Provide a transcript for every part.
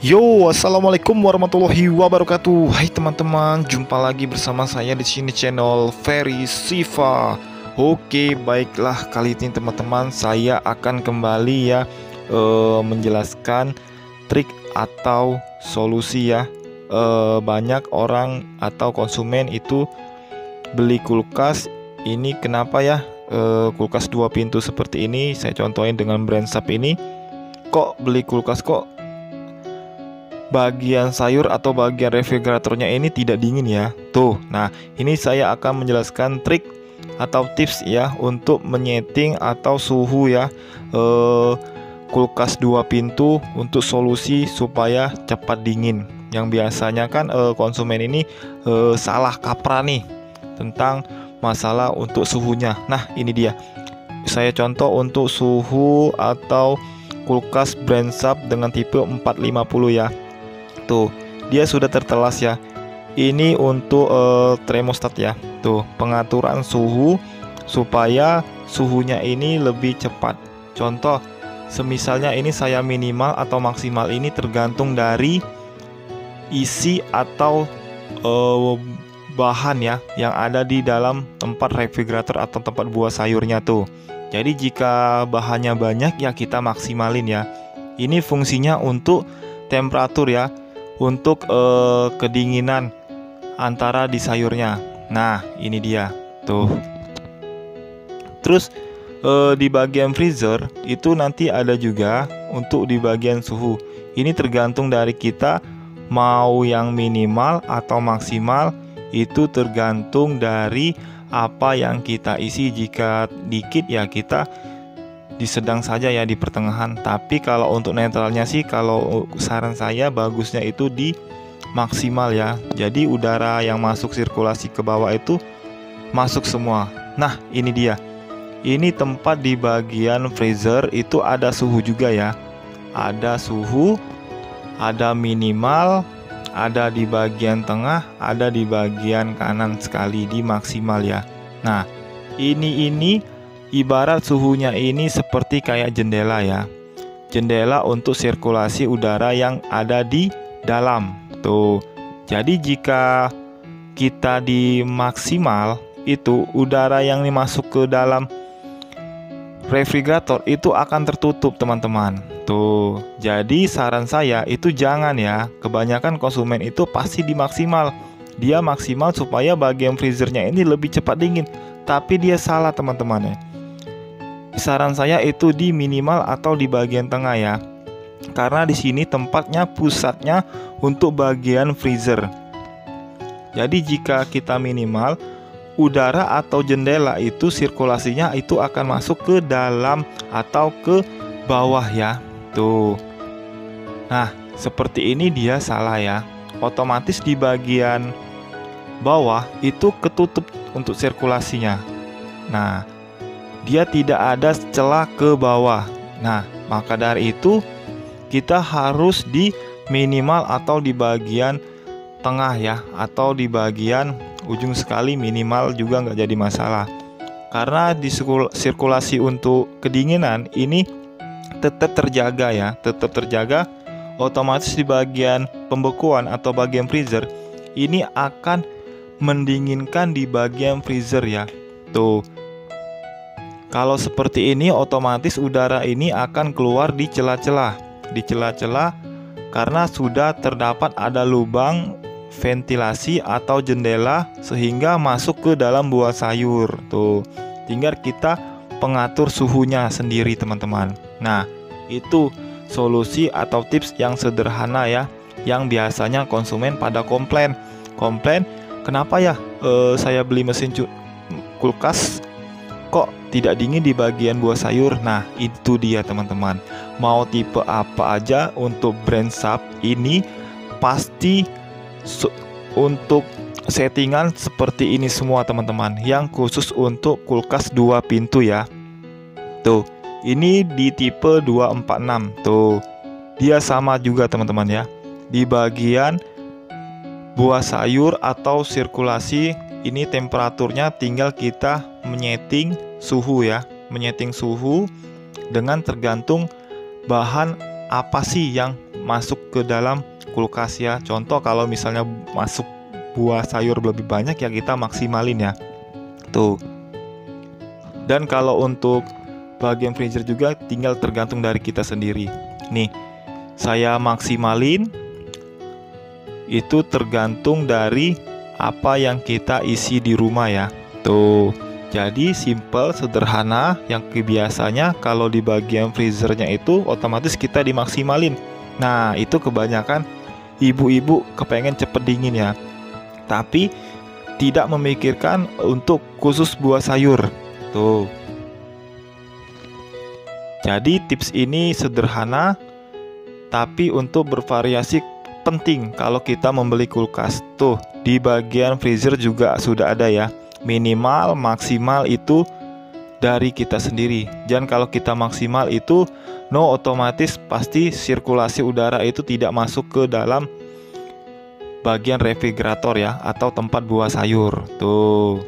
Yo, assalamualaikum warahmatullahi wabarakatuh. Hai teman-teman, jumpa lagi bersama saya di sini channel Ferry Siva. Oke, baiklah kali ini teman-teman saya akan kembali ya menjelaskan trik atau solusi ya. Banyak orang atau konsumen itu beli kulkas ini kenapa ya? Kulkas dua pintu seperti ini, saya contohin dengan brand Sharp ini. Kok beli kulkas kok bagian sayur atau bagian refrigeratornya ini tidak dingin ya. Tuh, nah ini saya akan menjelaskan trik atau tips ya untuk menyeting atau suhu ya kulkas dua pintu untuk solusi supaya cepat dingin. Yang biasanya kan konsumen ini salah kaprah nih tentang masalah untuk suhunya. Nah ini dia, saya contoh untuk suhu atau kulkas brand Sharp dengan tipe 450 ya. Tuh, dia sudah tertelas ya. Ini untuk termostat ya. Tuh, pengaturan suhu supaya suhunya ini lebih cepat. Contoh, semisalnya ini saya minimal atau maksimal, ini tergantung dari isi atau bahan ya yang ada di dalam tempat refrigerator atau tempat buah sayurnya tuh. Jadi jika bahannya banyak ya kita maksimalin ya. Ini fungsinya untuk temperatur ya, untuk kedinginan antara di sayurnya. Nah ini dia tuh. Terus di bagian freezer itu nanti ada juga untuk di bagian suhu. Ini tergantung dari kita mau yang minimal atau maksimal, itu tergantung dari apa yang kita isi. Jika dikit ya kita di sedang saja ya, di pertengahan. Tapi kalau untuk netralnya sih, kalau saran saya bagusnya itu di maksimal ya. Jadi udara yang masuk sirkulasi ke bawah itu masuk semua. Nah ini dia, ini tempat di bagian freezer itu ada suhu juga ya. Ada suhu, ada minimal, ada di bagian tengah, ada di bagian kanan sekali di maksimal ya. Nah ini ibarat suhunya ini seperti kayak jendela ya. Jendela untuk sirkulasi udara yang ada di dalam. Tuh. Jadi jika kita di maksimal, itu udara yang masuk ke dalam refrigerator itu akan tertutup teman-teman. Tuh. Jadi saran saya itu jangan ya. Kebanyakan konsumen itu pasti di maksimal. Dia maksimal supaya bagian freezernya ini lebih cepat dingin. Tapi dia salah teman-teman ya. Saran saya itu di minimal atau di bagian tengah ya. Karena di sini tempatnya pusatnya untuk bagian freezer. Jadi jika kita minimal, udara atau jendela itu sirkulasinya itu akan masuk ke dalam atau ke bawah ya. Tuh. Nah, seperti ini dia salah ya. Otomatis di bagian bawah itu ketutup untuk sirkulasinya. Nah, dia tidak ada celah ke bawah. Nah, maka dari itu kita harus di minimal atau di bagian tengah ya, atau di bagian ujung sekali minimal juga nggak jadi masalah. Karena di sirkulasi untuk kedinginan ini tetap terjaga ya, tetap terjaga. Otomatis di bagian pembekuan atau bagian freezer ini akan mendinginkan di bagian freezer ya. Tuh. Kalau seperti ini otomatis udara ini akan keluar di celah-celah. Di celah-celah karena sudah terdapat ada lubang ventilasi atau jendela sehingga masuk ke dalam buah sayur. Tuh. Tinggal kita pengatur suhunya sendiri teman-teman. Nah, itu solusi atau tips yang sederhana ya, yang biasanya konsumen pada komplain. Kenapa ya saya beli mesin kulkas kok tidak dingin di bagian buah sayur. Nah itu dia teman-teman. Mau tipe apa aja untuk brand Sharp ini pasti untuk settingan seperti ini semua teman-teman. Yang khusus untuk kulkas dua pintu ya. Tuh, ini di tipe 246. Tuh, dia sama juga teman-teman ya. Di bagian buah sayur atau sirkulasi ini temperaturnya tinggal kita menyeting suhu ya, menyeting suhu dengan tergantung bahan apa sih yang masuk ke dalam kulkas ya. Contoh kalau misalnya masuk buah sayur lebih banyak ya kita maksimalin ya. Tuh. Dan kalau untuk bagian freezer juga tinggal tergantung dari kita sendiri. Nih, saya maksimalin itu tergantung dari apa yang kita isi di rumah ya. Tuh. Jadi simple, sederhana, yang biasanya kalau di bagian freezernya itu otomatis kita dimaksimalin. Nah, itu kebanyakan ibu-ibu kepengen cepet dingin ya, tapi tidak memikirkan untuk khusus buah sayur. Tuh. Jadi tips ini sederhana, tapi untuk bervariasi penting kalau kita membeli kulkas. Tuh, di bagian freezer juga sudah ada ya. Minimal, maksimal itu dari kita sendiri. Dan kalau kita maksimal itu otomatis pasti sirkulasi udara itu tidak masuk ke dalam bagian refrigerator ya, atau tempat buah sayur. Tuh.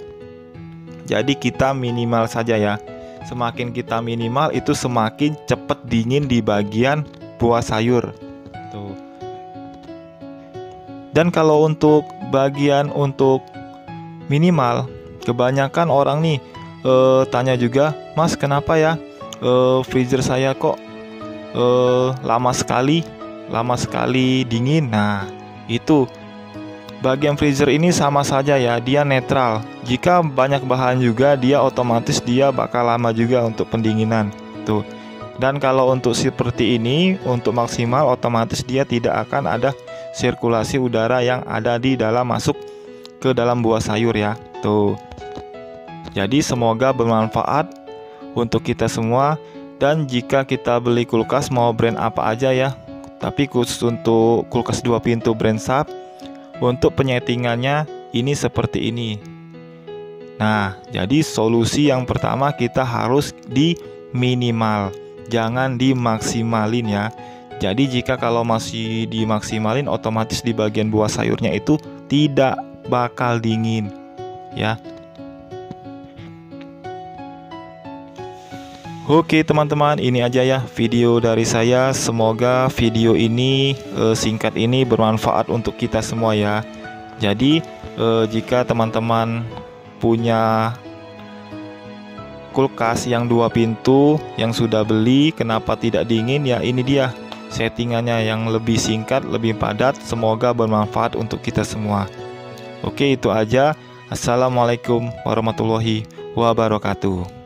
Jadi kita minimal saja ya. Semakin kita minimal itu semakin cepat dingin di bagian buah sayur. Tuh. Dan kalau untuk bagian untuk minimal, kebanyakan orang nih tanya juga, Mas kenapa ya freezer saya kok lama sekali dingin. Nah, itu bagian freezer ini sama saja ya, dia netral. Jika banyak bahan juga dia otomatis dia bakal lama juga untuk pendinginan. Tuh. Dan kalau untuk seperti ini, untuk maksimal otomatis dia tidak akan ada sirkulasi udara yang ada di dalam masuk ke dalam buah sayur ya. Tuh. Jadi semoga bermanfaat untuk kita semua. Dan jika kita beli kulkas mau brand apa aja ya, tapi khusus untuk kulkas 2 pintu brand Sharp, untuk penyetingannya ini seperti ini. Nah, jadi solusi yang pertama kita harus di minimal, jangan dimaksimalin ya. Jadi jika kalau masih dimaksimalin otomatis di bagian buah sayurnya itu tidak bakal dingin ya. Oke teman-teman, ini aja ya video dari saya. Semoga video ini singkat ini bermanfaat untuk kita semua ya. Jadi jika teman-teman punya kulkas yang 2 pintu yang sudah beli, kenapa tidak dingin ya, ini dia settingannya yang lebih singkat, lebih padat. Semoga bermanfaat untuk kita semua. Oke, itu aja. Assalamualaikum warahmatullahi wabarakatuh.